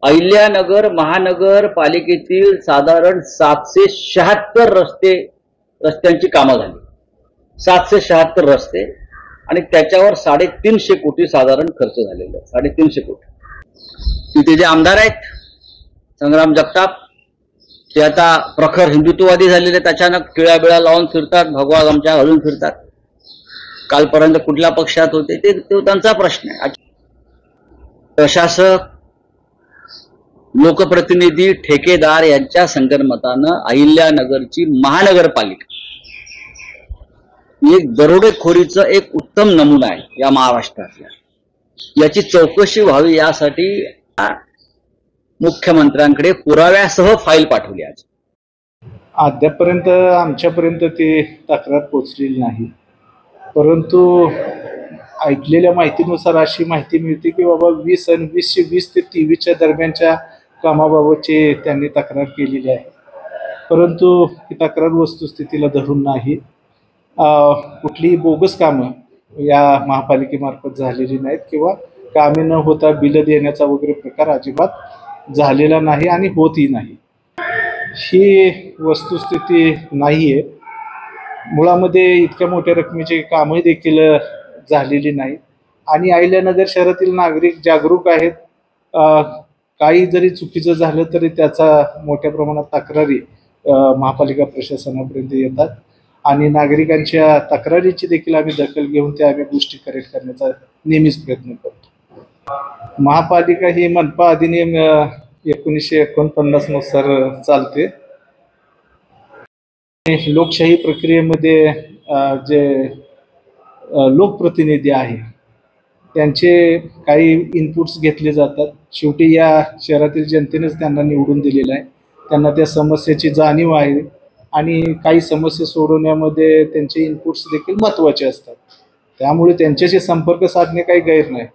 अहिल्यानगर महानगरपालिकेतील साधारण 776 रस्त्यांची कामं झाली. 776 रस्ते आणि त्याच्यावर 350 कोटी साधारण खर्च झालेला आहे. 350 कोटी. तिथे जे आमदार आहेत संग्राम जगताप ते आता प्रखर हिंदुत्ववादी झालेले, अचानक टिळा बिळा लावून फिरतात, भगवा गमछा घालून फिरतात. कालपर्यंत कुठल्या पक्षात होते ते त्यांचा प्रश्न आहे. प्रशासक, लोकप्रतिनिधी, ठेकेदार यांच्या संगनमतानं अहिल्यानगरची महानगरपालिका एक दरोडेखोरीचा एक उत्तम नमुना आहे या महाराष्ट्रातल्या. याची चौकशी व्हावी यासाठी मुख्यमंत्र्यांकडे पुराव्यासह फाईल पाठवली. आज अद्यापर्यंत आमच्यापर्यंत ती तक्रार पोहोचलेली नाही, परंतु ऐकलेल्या माहितीनुसार अशी माहिती मिळते की बाबा 2020 ते 23 दरम्यानच्या कामाबाबतची त्यांनी तक्रार केलेली आहे, परंतु ही तक्रार वस्तुस्थितीला धरून नाही. कुठलीही बोगस कामं या महापालिकेमार्फत झालेली नाहीत किंवा कामे न होता बिलं देण्याचा वगैरे प्रकार अजिबात झालेला नाही आणि होतही नाही. ही वस्तुस्थिती नाही आहे. मुळामध्ये इतक्या मोठ्या रकमेची कामं देखील झालेली नाहीत आणि अहिल्यानगर शहरातील नागरिक जागरूक आहेत. काही जरी चुकीचं झालं तरी त्याचा मोठ्या प्रमाणात तक्रारी महापालिका प्रशासनापर्यंत येतात आणि नागरिकांच्या तक्रारीची देखील आम्ही दखल घेऊन त्या आम्ही गोष्टी करेक्ट करण्याचा नेहमीच प्रयत्न करतो. महापालिका ही मनपा अधिनियम 1949 नुसार चालते. लोकशाही प्रक्रियेमध्ये जे लोकप्रतिनिधी आहे त्यांचे काही इनपुट्स घेतले जातात. शेवटी या शहरातील जनतेनेच त्यांना निवडून दिलेलं आहे. त्यांना त्या समस्येची जाणीव आहे आणि काही समस्या सोडवण्यामध्ये त्यांचे इनपुट्स देखील महत्त्वाचे असतात. त्यामुळे त्यांच्याशी संपर्क साधणे काही गैर नाही.